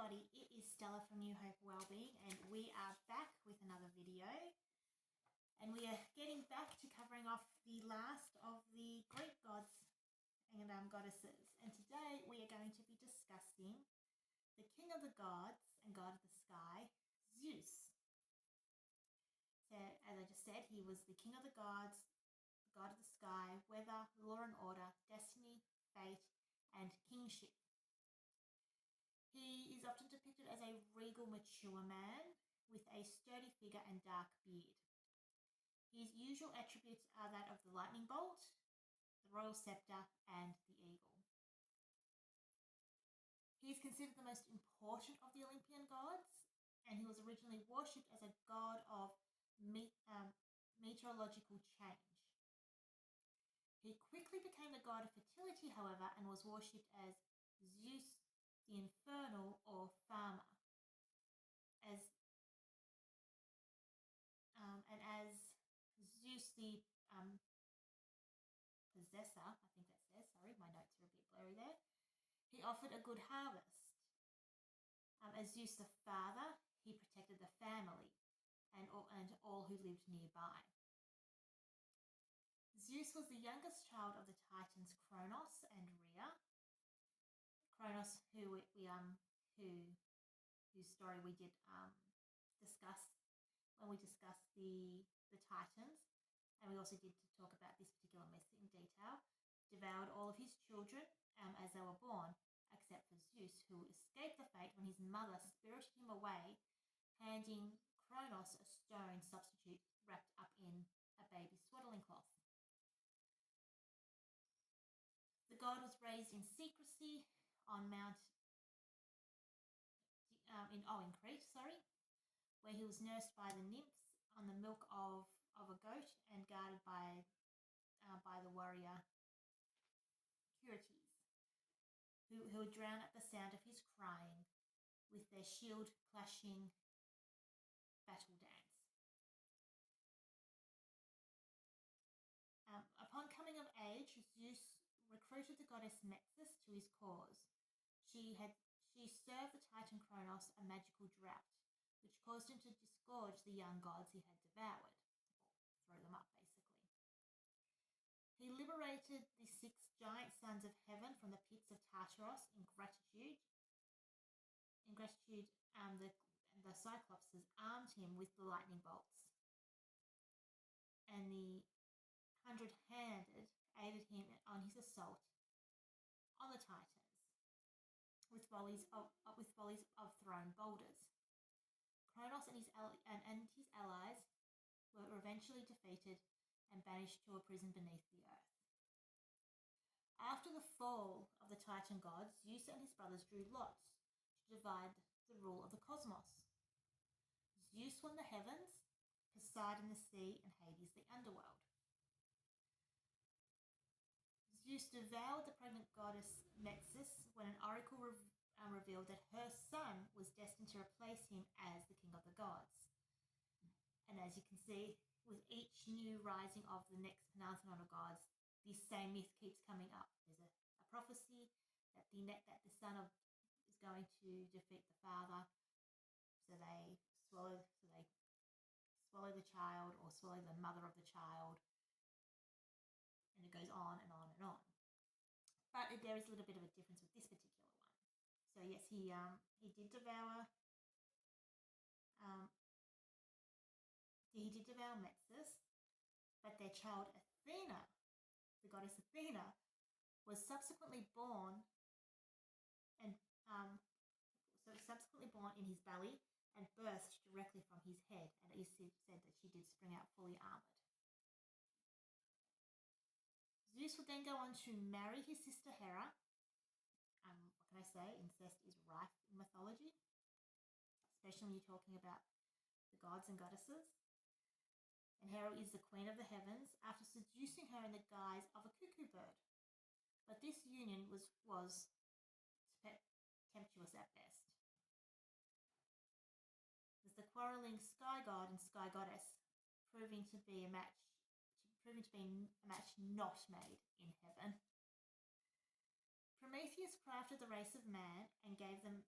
everybody, it is Stella from New Hope Wellbeing, and we are back with another video, and we are getting back to covering off the last of the Greek gods and goddesses, and today we are going to be discussing the king of the gods and god of the sky, Zeus. So as I just said, he was the king of the gods, the god of the sky, weather, law and order, destiny, fate, and kingship. He is often depicted as a regal, mature man with a sturdy figure and dark beard. His usual attributes are that of the lightning bolt, the royal scepter, and the eagle. He is considered the most important of the Olympian gods, and he was originally worshipped as a god of meteorological change. He quickly became the god of fertility, however, and was worshipped as Zeus the Infernal or Farmer, and as Zeus the Possessor, I think that says, sorry, my notes are a bit blurry there, he offered a good harvest. As Zeus the Father, he protected the family and all who lived nearby. Zeus was the youngest child of the Titans Kronos and Rhea. Kronos, whose story we did discuss when we discussed the Titans, and we also did talk about this particular myth in detail, devoured all of his children as they were born, except for Zeus, who escaped the fate when his mother spirited him away, handing Kronos a stone substitute wrapped up in a baby's swaddling cloth. The god was raised in secrecy on in Crete, where he was nursed by the nymphs on the milk of a goat and guarded by the warrior Curetes, who would drown at the sound of his crying with their shield clashing battle dance. Upon coming of age, Zeus recruited the goddess Metis to his cause. She served the Titan Kronos a magical drought, which caused him to disgorge the young gods he had devoured, or throw them up basically. He liberated the 6 giant sons of heaven from the pits of Tartarus in gratitude. The Cyclopses armed him with the lightning bolts, and the 100-handed aided him on his assault on the Titans with volleys of thrown boulders. Kronos and his allies were eventually defeated and banished to a prison beneath the earth. After the fall of the Titan gods, Zeus and his brothers drew lots to divide the rule of the cosmos. Zeus won the heavens, Poseidon the sea, and Hades the underworld. Zeus devoured the pregnant goddess Metis when an oracle revealed that her son was destined to replace him as the king of the gods. And as you can see, with each new rising of the next pantheon of gods, this same myth keeps coming up. There's a prophecy that the son is going to defeat the father, so they swallow the child or swallow the mother of the child, and it goes on and on and on. But there is a little bit of a difference with this particular one. So yes, he did devour Metis, but their child Athena, the goddess Athena, was subsequently born in his belly and birthed directly from his head, and it is said that she did spring out fully armoured. Zeus would then go on to marry his sister Hera. What can I say? Incest is rife in mythology, especially when you're talking about the gods and goddesses. And Hera is the queen of the heavens after seducing her in the guise of a cuckoo bird. But this union was tempestuous at best, with the quarrelling sky god and sky goddess proving to be a match not made in heaven. Prometheus crafted the race of man and gave them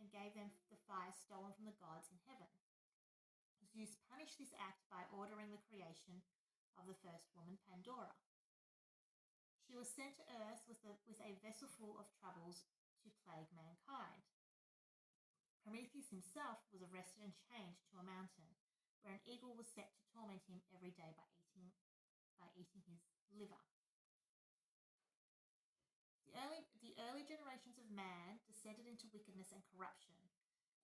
and gave them the fire stolen from the gods in heaven. Zeus punished this act by ordering the creation of the first woman, Pandora. She was sent to Earth with a vessel full of troubles to plague mankind. Prometheus himself was arrested and chained to a mountain, where an eagle was set to torment him every day by eating his liver. The early generations of man descended into wickedness and corruption,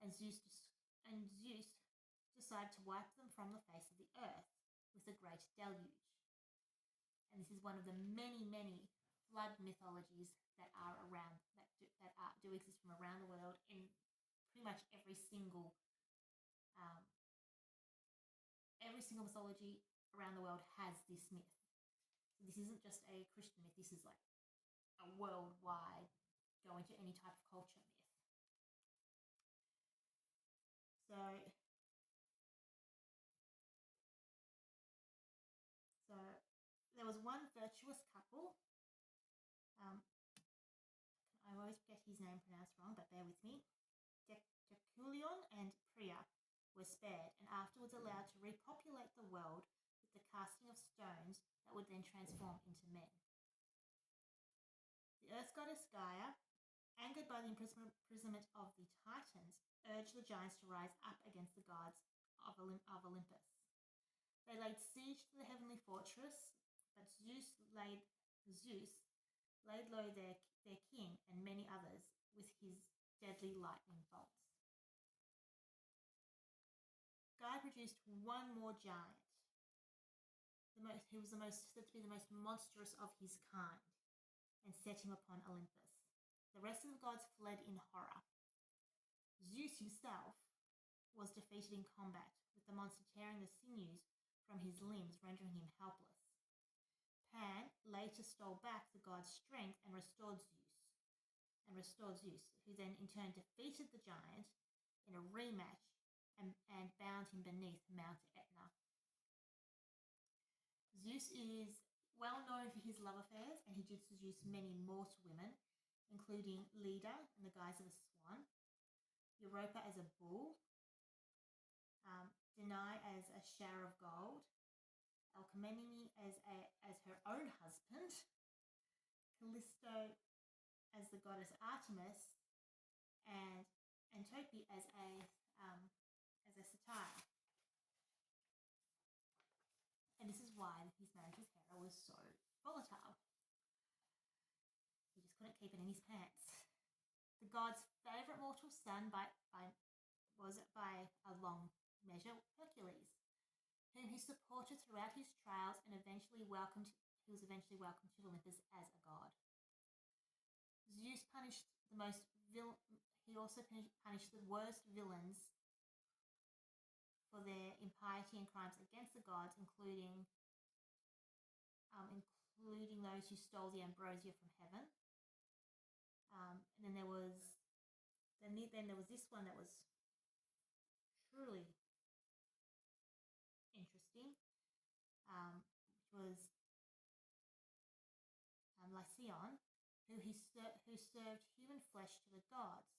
and Zeus decided to wipe them from the face of the earth with a great deluge. And this is one of the many, many flood mythologies that are around that do exist from around the world. In pretty much every single mythology around the world has this myth. So this isn't just a Christian myth. This is like a worldwide, go into any type of culture myth. So there was one virtuous couple. I always get his name pronounced wrong, but bear with me. Deculion and Priya were spared and afterwards allowed to repopulate the world with the casting of stones that would then transform into men. The earth goddess Gaia, angered by the imprisonment of the Titans, urged the giants to rise up against the gods of Olympus. They laid siege to the heavenly fortress, but Zeus laid low their king and many others with his deadly lightning bolts. Gaia produced one more giant. He was said to be the most monstrous of his kind, and set him upon Olympus. The rest of the gods fled in horror. Zeus himself was defeated in combat, with the monster tearing the sinews from his limbs, rendering him helpless. Pan later stole back the god's strength and restored Zeus, who then in turn defeated the giant in a rematch and bound him beneath Mount Etna. Zeus is well known for his love affairs, and he did seduce many mortal women, including Leda in the guise of a swan, Europa as a bull, Danae as a shower of gold, Alcmene as her own husband, Callisto as the goddess Artemis, and Antope as a satyr. And this is why his marriage with Hera was so volatile. He just couldn't keep it in his pants. The god's favourite mortal son was by a long measure Hercules, whom he supported throughout his trials and he was eventually welcomed to Olympus as a god. Zeus punished he also punished the worst villains for their impiety and crimes against the gods, including those who stole the ambrosia from heaven. And then there was this one that was truly interesting, which was Lycaon, who served human flesh to the gods.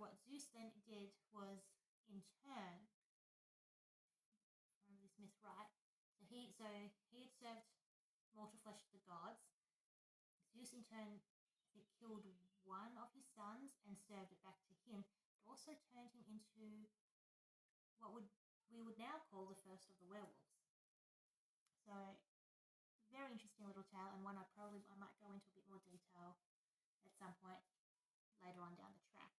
What Zeus then did was, in turn, if I remember this myth right, he had served mortal flesh to the gods. Zeus in turn, I think, killed one of his sons and served it back to him, but also turned him into what we would now call the first of the werewolves. So, very interesting little tale, and one I might go into a bit more detail at some point later on down the track.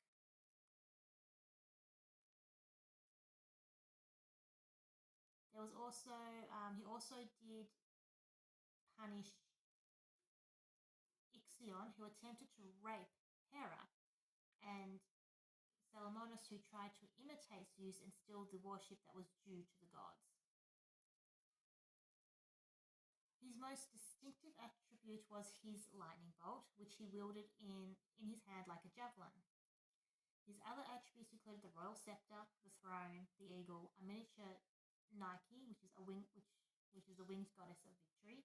There was also, he also did punish Ixion, who attempted to rape Hera, and Salamonis, who tried to imitate Zeus and steal the worship that was due to the gods. His most distinctive attribute was his lightning bolt, which he wielded in his hand like a javelin. His other attributes included the royal scepter, the throne, the eagle, a miniature Nike, which is the winged goddess of victory,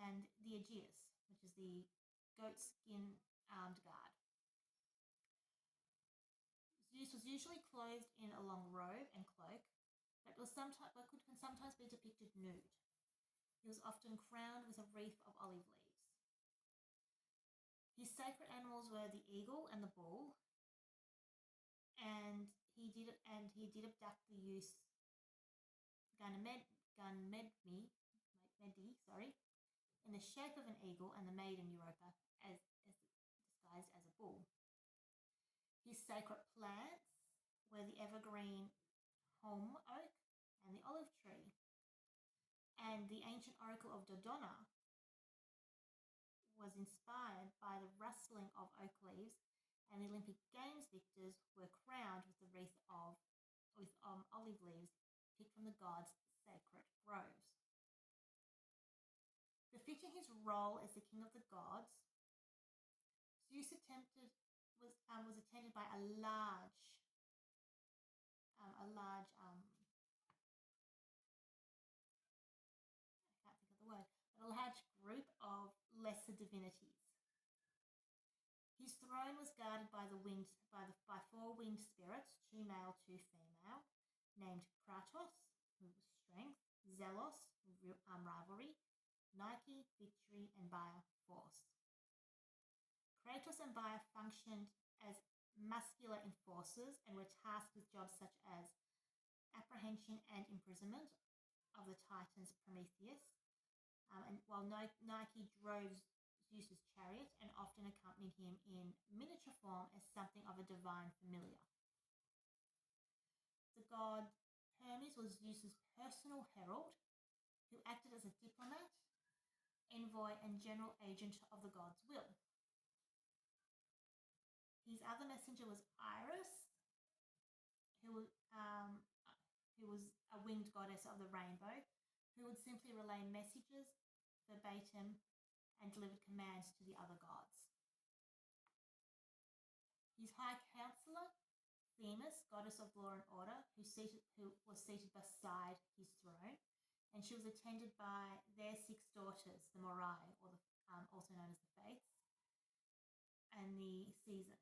and the Aegeus, which is the goat skin armed guard. Zeus was usually clothed in a long robe and cloak, but can sometimes be depicted nude. He was often crowned with a wreath of olive leaves. His sacred animals were the eagle and the bull, and he did abduct the youth Ganymede, in the shape of an eagle, and the maiden Europa as disguised as a bull. His sacred plants were the evergreen holm oak and the olive tree. And the ancient oracle of Dodona was inspired by the rustling of oak leaves, and the Olympic Games victors were crowned with the wreath of olive leaves picked from the gods' sacred groves. Befitting his role as the king of the gods, Zeus was attended by a large I can't think of the word, but a large group of lesser divinities. His throne was guarded by four winged spirits, 2 male, 2 female, named Kratos, who was strength, Zelos, rivalry, Nike, victory, and Baia, force. Kratos and Baia functioned as muscular enforcers and were tasked with jobs such as apprehension and imprisonment of the Titans Prometheus, and while Nike drove Zeus's chariot and often accompanied him in miniature form as something of a divine familiar. The god Hermes was Zeus's personal herald, who acted as a diplomat, envoy, and general agent of the god's will. His other messenger was Iris, who was a winged goddess of the rainbow, who would simply relay messages verbatim and delivered commands to the other gods. His high counselor, Themis, goddess of law and order, who was seated beside his throne, and she was attended by their 6 daughters, the Morai, also known as the Fates, and the Seasons.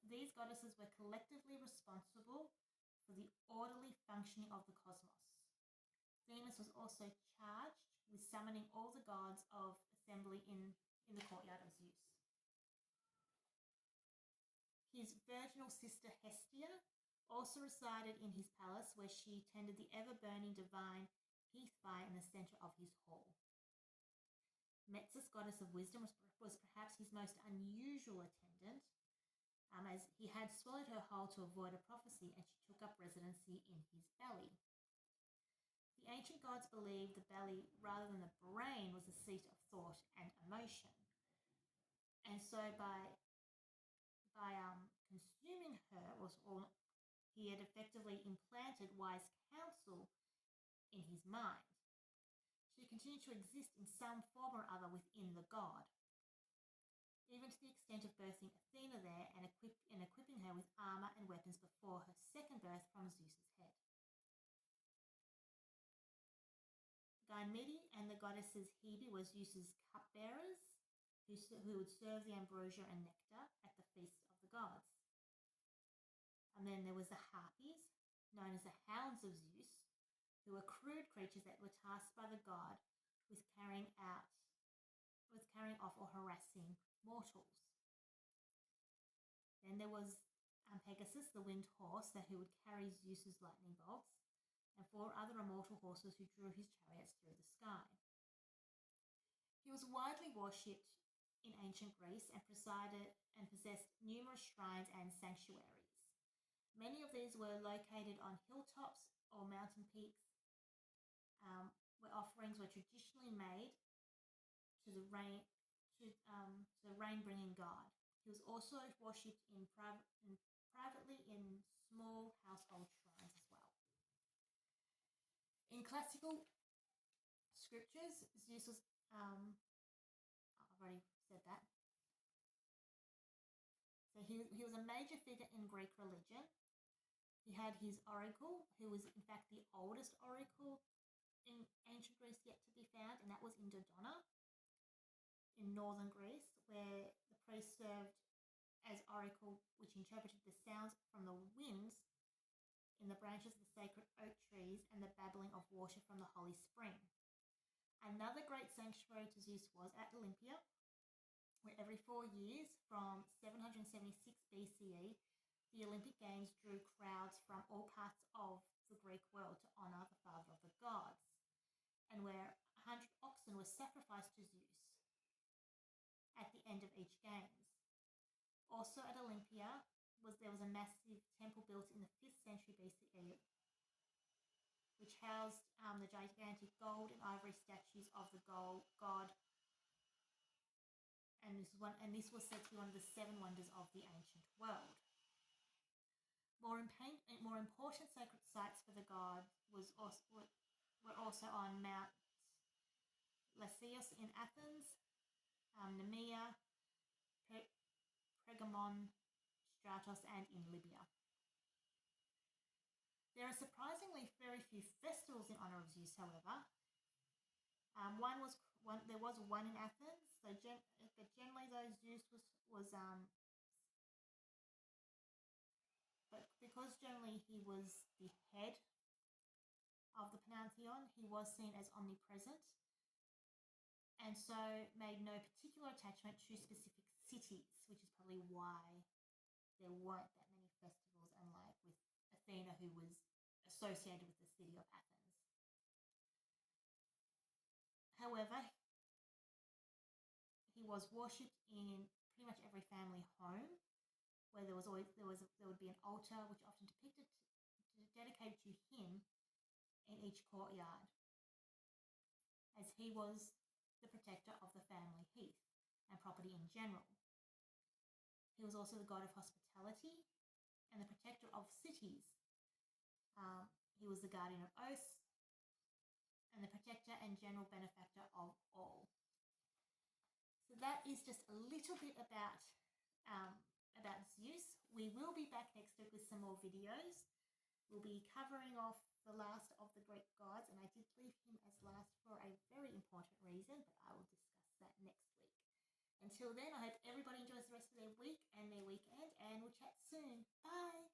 These goddesses were collectively responsible for the orderly functioning of the cosmos. Themis was also charged with summoning all the gods of assembly in the courtyard of Zeus. His virginal sister Hestia also resided in his palace, where she tended the ever-burning divine heath fire in the center of his hall. Metis, goddess of wisdom, was perhaps his most unusual attendant, as he had swallowed her whole to avoid a prophecy, and she took up residency in his belly. The ancient gods believed the belly, rather than the brain, was the seat of thought and emotion. And so by consuming her, he had effectively implanted wise counsel in his mind. She continued to exist in some form or other within the god, even to the extent of birthing Athena there and equipping her with armor and weapons before her second birth from Zeus's head. Ganymede and the goddesses Hebe were Zeus's cupbearers, who would serve the ambrosia and nectar at the feast of the gods. And then there was the Harpies, known as the hounds of Zeus, who were crude creatures that were tasked by the god with carrying off or harassing mortals. Then there was Pegasus, the winged horse, who would carry Zeus's lightning bolts, and 4 other immortal horses who drew his chariots through the sky. He was widely worshipped in ancient Greece and possessed numerous shrines and sanctuaries. Many of these were located on hilltops or mountain peaks, where offerings were traditionally made to the rain-bringing god. He was also worshipped privately in small household shrines as well. In classical scriptures, Zeus was, I've already said that. So he was a major figure in Greek religion. He had his oracle, who was in fact the oldest oracle in ancient Greece yet to be found, and that was in Dodona in northern Greece, where the priests served Pharaoh's oracle, which interpreted the sounds from the winds in the branches of the sacred oak trees and the babbling of water from the holy spring. Another great sanctuary to Zeus was at Olympia, where every 4 years, from 776 BCE, the Olympic Games drew crowds from all parts of the Greek world to honour the father of the gods, and where 100 oxen were sacrificed to Zeus at the end of each Games. Also at Olympia there was a massive temple built in the 5th century BCE, which housed the gigantic gold and ivory statues of the god, and this was said to be one of the 7 wonders of the ancient world. More important sacred sites for the god were also on Mount Lycaeus in Athens, Nemea, Pergamon, Stratos, and in Libya. There are surprisingly very few festivals in honour of Zeus, however. There was one in Athens, but generally though Zeus was but because generally he was the head of the pantheon, he was seen as omnipresent, and so made no particular attachment to specific cities, which is probably why there weren't that many festivals, unlike with Athena, who was associated with the city of Athens. However, he was worshipped in pretty much every family home, where there would be an altar which often dedicated to him in each courtyard, as he was the protector of the family heath and property in general. He was also the god of hospitality and the protector of cities. He was the guardian of oaths and the protector and general benefactor of all. So that is just a little bit about Zeus. We will be back next week with some more videos. We'll be covering off the last of the Greek gods, and I did leave him as last for a very important reason, but I will discuss that next week. Until then, I hope everybody enjoys the rest of their week and their weekend, and we'll chat soon. Bye!